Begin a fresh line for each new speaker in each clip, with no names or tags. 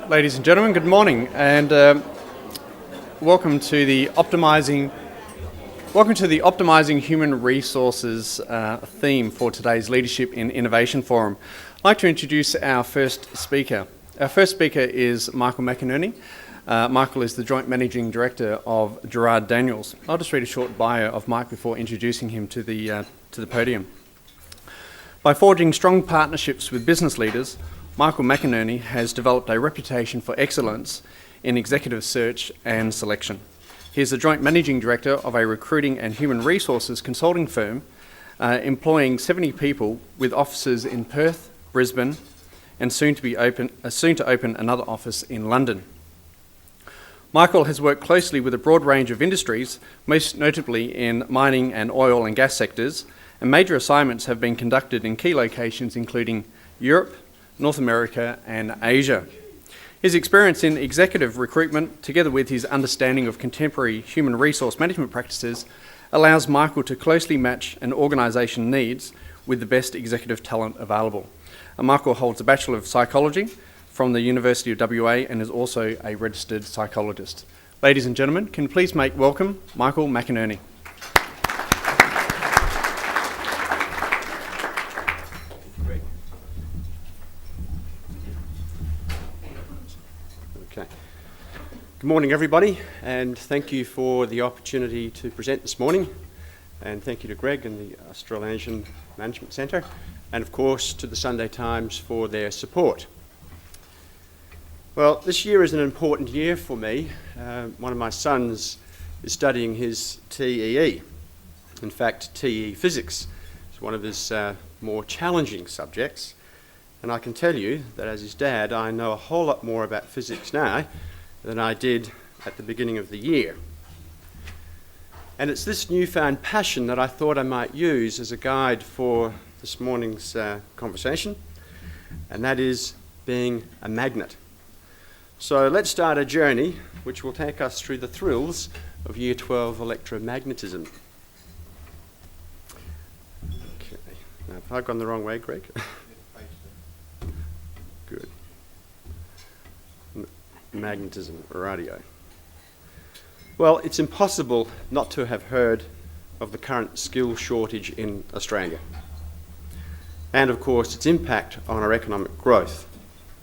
Ladies and gentlemen, good morning, and welcome to the Optimising Human Resources theme for today's Leadership in Innovation Forum. I'd like to introduce our first speaker. Our first speaker is Michael McInerney. Michael is the Joint Managing Director of Gerard Daniels. I'll just read a short bio of Mike before introducing him to the podium. By forging strong partnerships with business leaders, Michael McInerney has developed a reputation for excellence in executive search and selection. He is the Joint Managing Director of a recruiting and human resources consulting firm employing 70 people with offices in Perth, Brisbane, and soon to open another office in London. Michael has worked closely with a broad range of industries, most notably in mining and oil and gas sectors, and major assignments have been conducted in key locations including Europe, North America and Asia. His experience in executive recruitment, together with his understanding of contemporary human resource management practices, allows Michael to closely match an organisation needs with the best executive talent available. Michael holds a Bachelor of Psychology from the University of WA and is also a registered psychologist. Ladies and gentlemen, can you please make welcome Michael McInerney.
Good morning, everybody, and thank you for the opportunity to present this morning. And thank you to Greg and the Australasian Management Centre, and of course to the Sunday Times for their support. Well, this year is an important year for me. One of my sons is studying his TEE. In fact, TE physics is one of his more challenging subjects. And I can tell you that as his dad, I know a whole lot more about physics now than I did at the beginning of the year. And it's this newfound passion that I thought I might use as a guide for this morning's conversation, and that is being a magnet. So let's start a journey which will take us through the thrills of Year 12 electromagnetism. Okay, now have I gone the wrong way, Greg? Good. Magnetism, radio. Well, it's impossible not to have heard of the current skill shortage in Australia, and of course its impact on our economic growth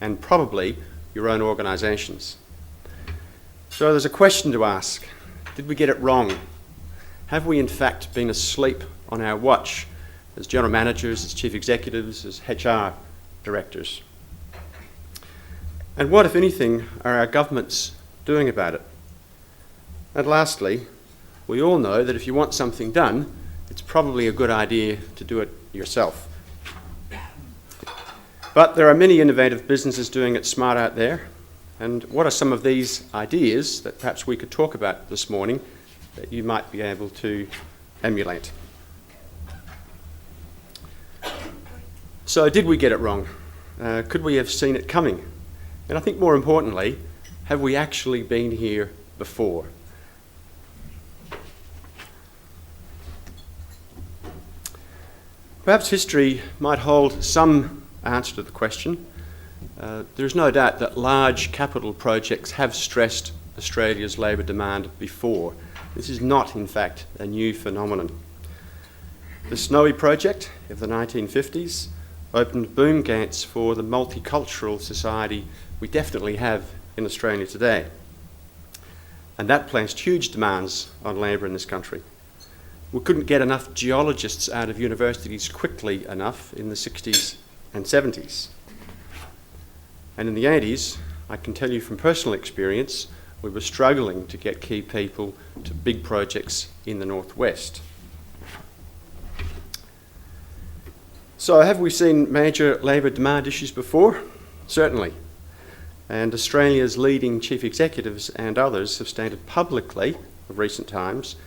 and probably your own organisations. So there's a question to ask. Did we get it wrong? Have we in fact been asleep on our watch as general managers, as chief executives, as HR directors? And what, if anything, are our governments doing about it? And lastly, we all know that if you want something done, it's probably a good idea to do it yourself. But there are many innovative businesses doing it smart out there. And what are some of these ideas that perhaps we could talk about this morning that you might be able to emulate? So did we get it wrong? Could we have seen it coming? And I think more importantly, have we actually been here before? Perhaps history might hold some answer to the question. There's no doubt that large capital projects have stressed Australia's labour demand before. This is not, in fact, a new phenomenon. The Snowy project of the 1950s opened boom gates for the multicultural society we definitely have in Australia today. And that placed huge demands on labour in this country. We couldn't get enough geologists out of universities quickly enough in the 60s and 70s. And in the 80s, I can tell you from personal experience, we were struggling to get key people to big projects in the northwest. So have we seen major labour demand issues before? Certainly. And Australia's leading chief executives and others have stated publicly of recent times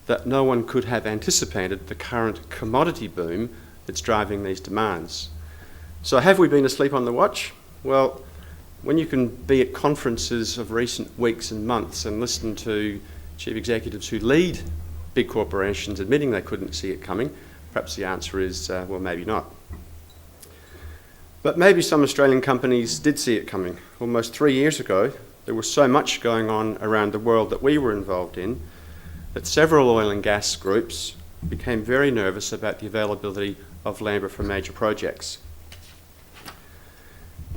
that no one could have anticipated the current commodity boom that's driving these demands. So have we been asleep on the watch? Well, when you can be at conferences of recent weeks and months and listen to chief executives who lead big corporations admitting they couldn't see it coming, perhaps the answer is, well, maybe not. But maybe some Australian companies did see it coming. Almost 3 years ago, there was so much going on around the world that we were involved in that several oil and gas groups became very nervous about the availability of labour for major projects.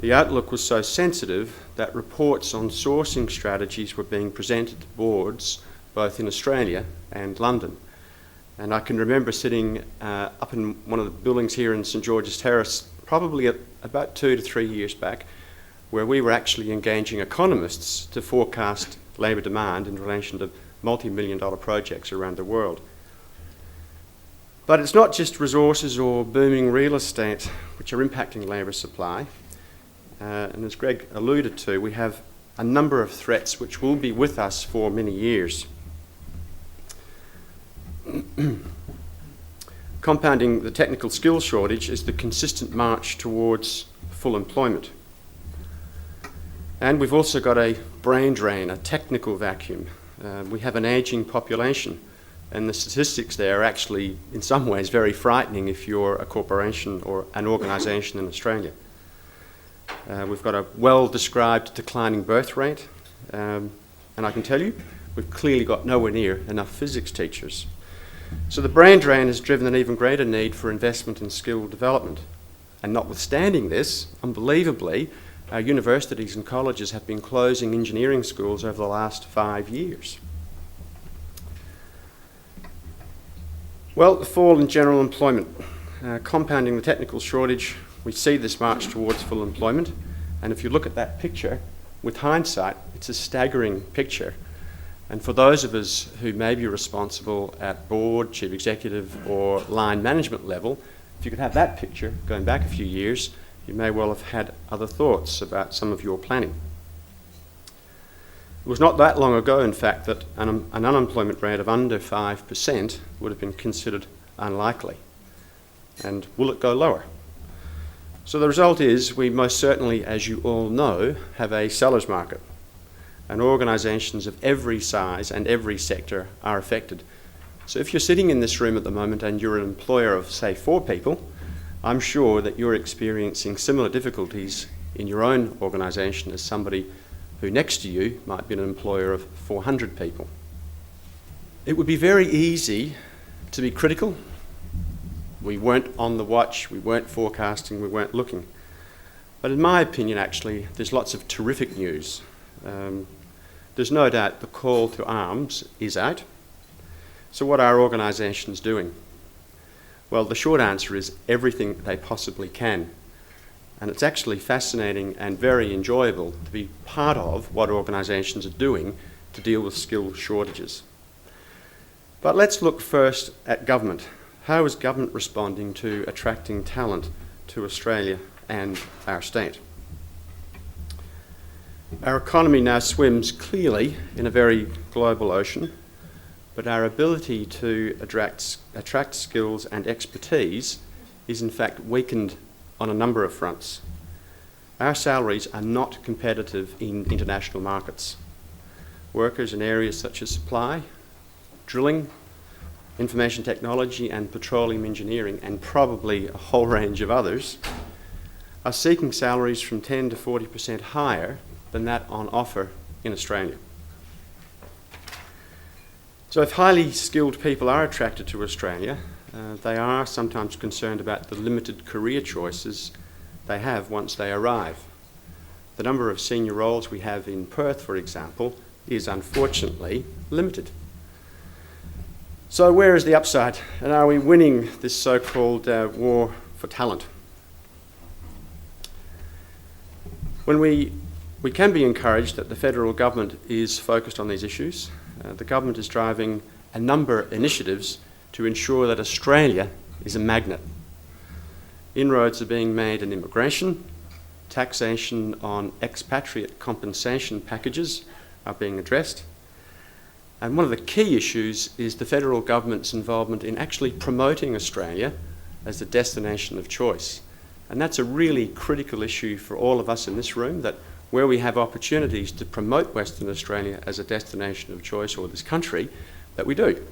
The outlook was so sensitive that reports on sourcing strategies were being presented to boards both in Australia and London. And I can remember sitting up in one of the buildings here in St George's Terrace, probably about 2 to 3 years back, where we were actually engaging economists to forecast labour demand in relation to multi-million-dollar projects around the world. But it's not just resources or booming real estate which are impacting labour supply. And as Greg alluded to, we have a number of threats which will be with us for many years. Compounding the technical skills shortage is the consistent march towards full employment. And we've also got a brain drain, a technical vacuum. We have an ageing population, and the statistics there are actually, in some ways, very frightening if you're a corporation or an organisation in Australia. We've got a well-described declining birth rate, and I can tell you, we've clearly got nowhere near enough physics teachers. So the brain drain has driven an even greater need for investment in skill development. And notwithstanding this, unbelievably, our universities and colleges have been closing engineering schools over the last 5 years. Well, the fall in general employment. Compounding the technical shortage, we see this march towards full employment. And if you look at that picture, with hindsight, it's a staggering picture. And for those of us who may be responsible at board, chief executive, or line management level, if you could have that picture going back a few years, you may well have had other thoughts about some of your planning. It was not that long ago, in fact, that an unemployment rate of under 5% would have been considered unlikely. And will it go lower? So the result is we most certainly, as you all know, have a seller's market. And organisations of every size and every sector are affected. So if you're sitting in this room at the moment and you're an employer of, say, 4 people, I'm sure that you're experiencing similar difficulties in your own organisation as somebody who next to you might be an employer of 400 people. It would be very easy to be critical. We weren't on the watch, we weren't forecasting, we weren't looking. But in my opinion, actually, there's lots of terrific news. There's no doubt the call to arms is out. So what are organisations doing? Well, the short answer is everything they possibly can. And it's actually fascinating and very enjoyable to be part of what organisations are doing to deal with skill shortages. But let's look first at government. How is government responding to attracting talent to Australia and our state? Our economy now swims clearly in a very global ocean, but our ability to attract skills and expertise is in fact weakened on a number of fronts. Our salaries are not competitive in international markets. Workers in areas such as supply, drilling, information technology and petroleum engineering, and probably a whole range of others, are seeking salaries from 10 to 40% higher than that on offer in Australia. So if highly skilled people are attracted to Australia, they are sometimes concerned about the limited career choices they have once they arrive. The number of senior roles we have in Perth, for example, is unfortunately limited. So where is the upside? And are we winning this so-called war for talent? When we can be encouraged that the federal government is focused on these issues. The government is driving a number of initiatives to ensure that Australia is a magnet. Inroads are being made in immigration, taxation on expatriate compensation packages are being addressed, and one of the key issues is the federal government's involvement in actually promoting Australia as the destination of choice. And that's a really critical issue for all of us in this room, that where we have opportunities to promote Western Australia as a destination of choice, or this country, that we do.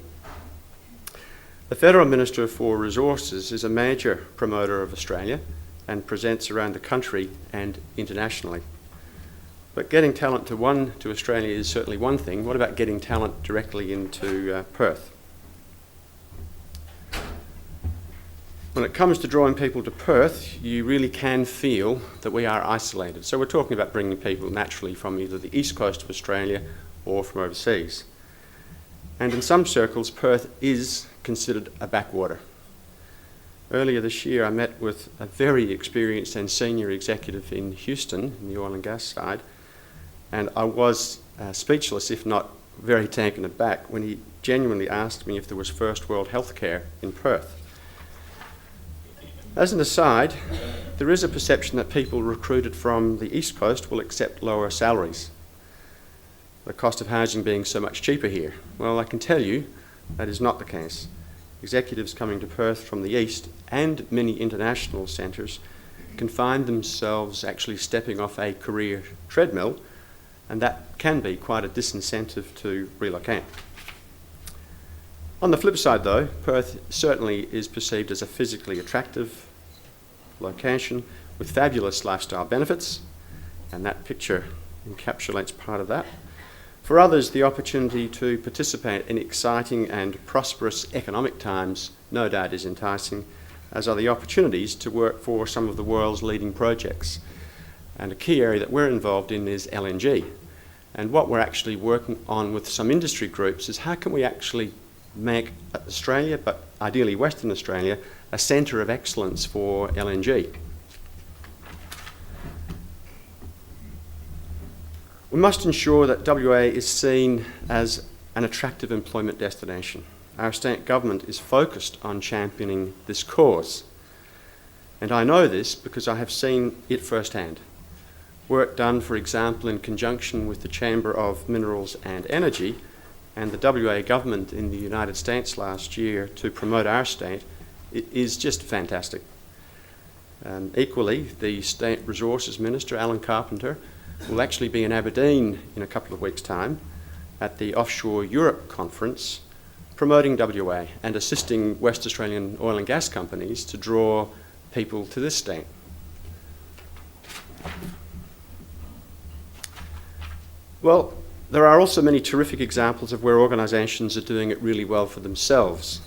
The Federal Minister for Resources is a major promoter of Australia, and presents around the country and internationally. But getting talent to Australia is certainly one thing. What about getting talent directly into Perth? When it comes to drawing people to Perth, you really can feel that we are isolated. So we're talking about bringing people naturally from either the east coast of Australia or from overseas. And in some circles, Perth is considered a backwater. Earlier this year, I met with a very experienced and senior executive in Houston, in the oil and gas side, and I was speechless, if not very taken aback, when he genuinely asked me if there was first world healthcare in Perth. As an aside, there is a perception that people recruited from the East Coast will accept lower salaries, the cost of housing being so much cheaper here. Well, I can tell you that is not the case. Executives coming to Perth from the East and many international centres can find themselves actually stepping off a career treadmill, and that can be quite a disincentive to relocate. On the flip side though, Perth certainly is perceived as a physically attractive location with fabulous lifestyle benefits, and that picture encapsulates part of that. For others, the opportunity to participate in exciting and prosperous economic times no doubt is enticing, as are the opportunities to work for some of the world's leading projects. And a key area that we're involved in is LNG. And what we're actually working on with some industry groups is how can we actually make Australia, but ideally Western Australia, a centre of excellence for LNG. We must ensure that WA is seen as an attractive employment destination. Our state government is focused on championing this cause. And I know this because I have seen it firsthand. Work done, for example, in conjunction with the Chamber of Minerals and Energy and the WA government in the United States last year to promote our state, it is just fantastic. Equally, the State Resources Minister, Alan Carpenter, will actually be in Aberdeen in a couple of weeks' time at the Offshore Europe Conference, promoting WA and assisting West Australian oil and gas companies to draw people to this state. Well, there are also many terrific examples of where organisations are doing it really well for themselves.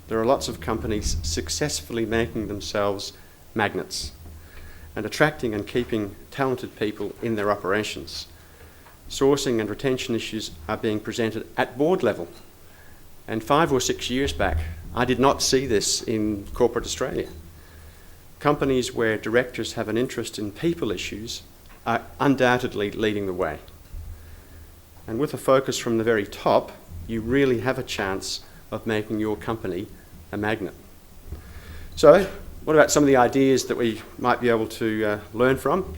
There are lots of companies successfully making themselves magnets and attracting and keeping talented people in their operations. Sourcing and retention issues are being presented at board level. And 5 or 6 years back, I did not see this in corporate Australia. Companies where directors have an interest in people issues are undoubtedly leading the way. And with a focus from the very top, you really have a chance of making your company a magnet. So, what about some of the ideas that we might be able to learn from?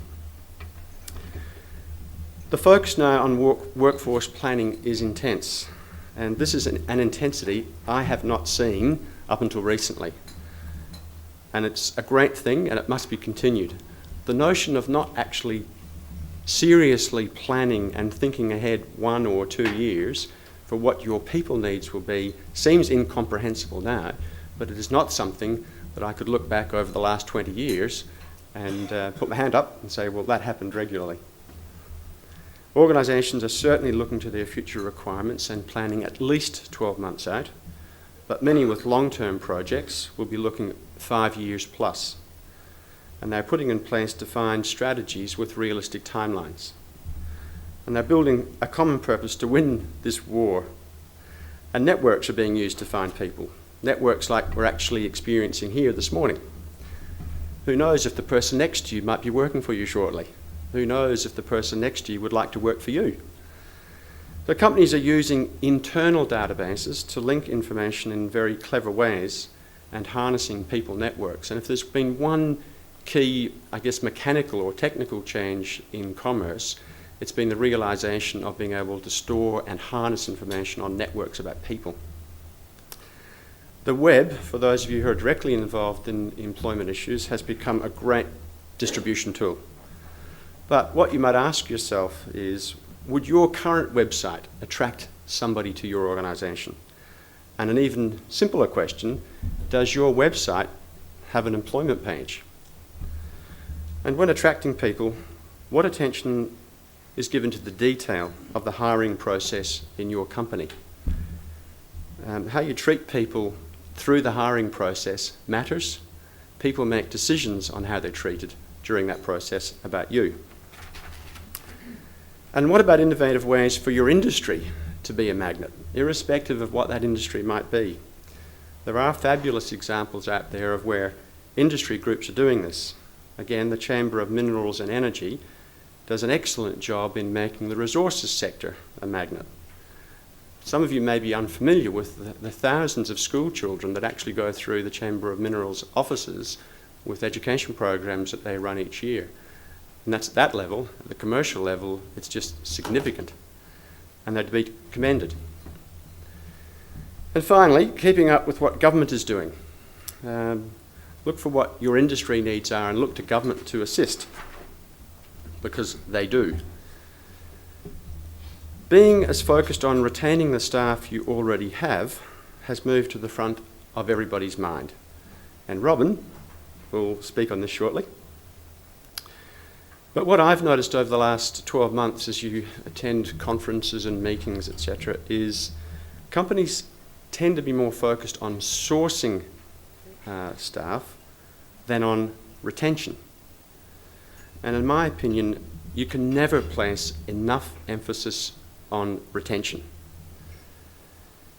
The focus now on workforce planning is intense, and this is an intensity I have not seen up until recently. And it's a great thing, and it must be continued. The notion of not actually seriously planning and thinking ahead 1 or 2 years for what your people needs will be seems incomprehensible now, but it is not something that I could look back over the last 20 years and put my hand up and say, well, that happened regularly. Organisations are certainly looking to their future requirements and planning at least 12 months out, but many with long-term projects will be looking at 5 years plus. And they're putting in place defined strategies with realistic timelines. And they're building a common purpose to win this war. And networks are being used to find people. Networks like we're actually experiencing here this morning. Who knows if the person next to you might be working for you shortly? Who knows if the person next to you would like to work for you? So companies are using internal databases to link information in very clever ways and harnessing people networks. And if there's been one key, I guess, mechanical or technical change in commerce, it's been the realisation of being able to store and harness information on networks about people. The web, for those of you who are directly involved in employment issues, has become a great distribution tool. But what you might ask yourself is, would your current website attract somebody to your organisation? And an even simpler question, does your website have an employment page? And when attracting people, what attention is given to the detail of the hiring process in your company? How you treat people through the hiring process matters. People make decisions on how they're treated during that process about you. And what about innovative ways for your industry to be a magnet, irrespective of what that industry might be? There are fabulous examples out there of where industry groups are doing this. Again, the Chamber of Minerals and Energy does an excellent job in making the resources sector a magnet. Some of you may be unfamiliar with the thousands of school children that actually go through the Chamber of Minerals offices with education programs that they run each year. And that's at that level. At the commercial level, it's just significant. And they'd be commended. And finally, keeping up with what government is doing. Look for what your industry needs are and look to government to assist, because they do. Being as focused on retaining the staff you already have has moved to the front of everybody's mind. And Robin will speak on this shortly. But what I've noticed over the last 12 months as you attend conferences and meetings, etc., is companies tend to be more focused on sourcing staff than on retention. And in my opinion, you can never place enough emphasis on retention.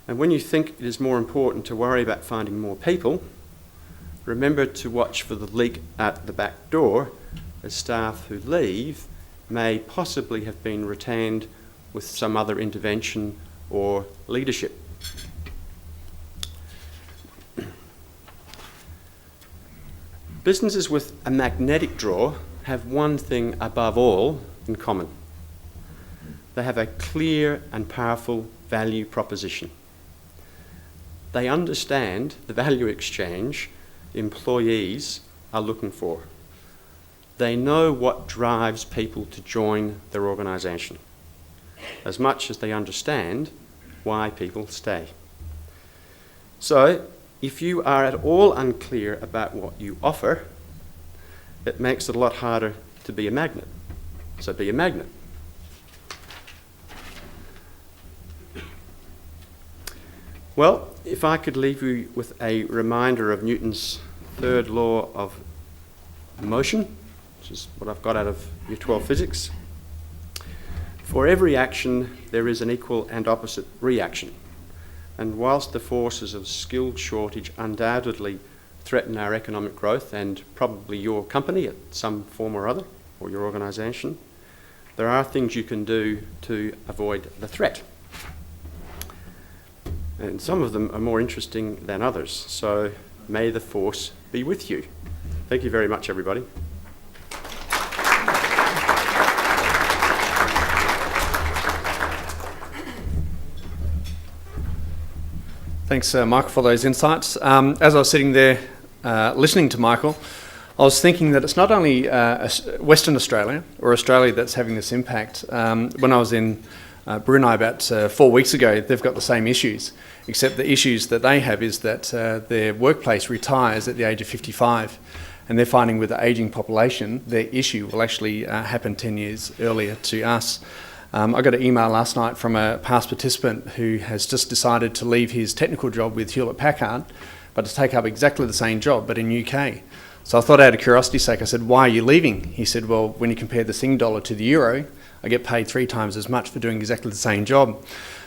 And when you think it is more important to worry about finding more people, remember to watch for the leak at the back door, as staff who leave may possibly have been retained with some other intervention or leadership. Businesses with a magnetic draw have one thing above all in common. They have a clear and powerful value proposition. They understand the value exchange employees are looking for. They know what drives people to join their organisation, as much as they understand why people stay. So, if you are at all unclear about what you offer, it makes it a lot harder to be a magnet. So be a magnet. Well, if I could leave you with a reminder of Newton's third law of motion, which is what I've got out of Year 12 physics. For every action, there is an equal and opposite reaction. And whilst the forces of skilled shortage undoubtedly threaten our economic growth and probably your company at some form or other, or your organisation, there are things you can do to avoid the threat. And some of them are more interesting than others. So may the force be with you. Thank you very much, everybody.
Thanks, Michael, for those insights. As I was sitting there listening to Michael, I was thinking that it's not only Western Australia or Australia that's having this impact. When I was in Brunei about 4 weeks ago, they've got the same issues, except the issues that they have is that their workplace retires at the age of 55, and they're finding with the ageing population, their issue will actually happen 10 years earlier to us. I got an email last night from a past participant who has just decided to leave his technical job with Hewlett-Packard, but to take up exactly the same job, but in UK. So I thought, out of curiosity's sake, I said, why are you leaving? He said, well, when you compare the Sing dollar to the euro, I get paid 3 times as much for doing exactly the same job.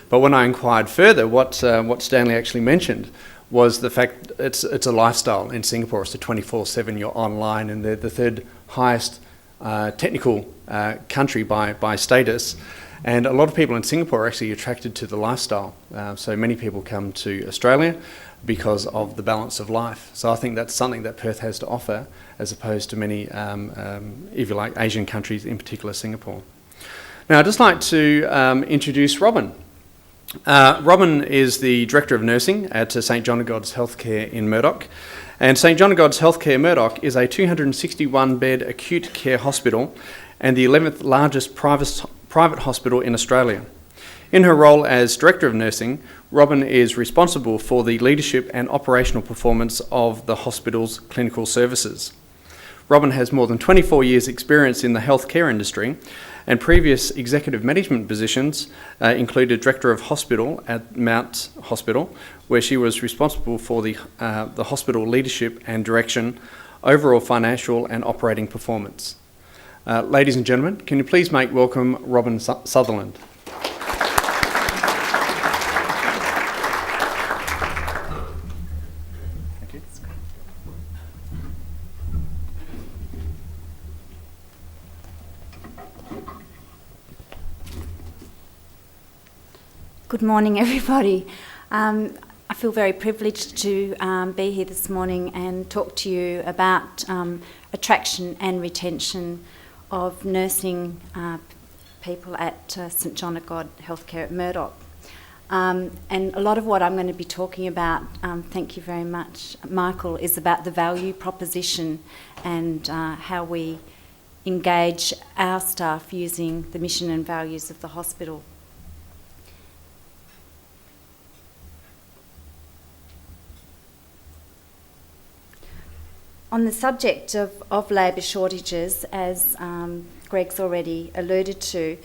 But when I inquired further, what Stanley actually mentioned was the fact it's a lifestyle in Singapore. It's a 24/7, you're online, and they're the third highest technical country by status. And a lot of people in Singapore are actually attracted to the lifestyle. So many people come to Australia because of the balance of life. So I think that's something that Perth has to offer, as opposed to many, if you like, Asian countries, in particular Singapore. Now I'd just like to introduce Robin. Robin is the Director of Nursing at St John of God's Healthcare in Murdoch. And St John of God's Healthcare Murdoch is a 261-bed acute care hospital and the 11th largest private hospital in Australia. In her role as Director of Nursing, Robin is responsible for the leadership and operational performance of the hospital's clinical services. Robin has more than 24 years' experience in the healthcare industry, and previous executive management positions included Director of Hospital at Mount Hospital, where she was responsible for the hospital leadership and direction, overall financial and operating performance. Ladies and gentlemen, can you please make welcome Robin Sutherland.
Good morning, everybody. I feel very privileged to be here this morning and talk to you about attraction and retention of nursing people at St John of God Healthcare at Murdoch. And a lot of what I'm going to be talking about, thank you very much, Michael, is about the value proposition and how we engage our staff using the mission and values of the hospital. On the subject of labour shortages, as Greg's already alluded to,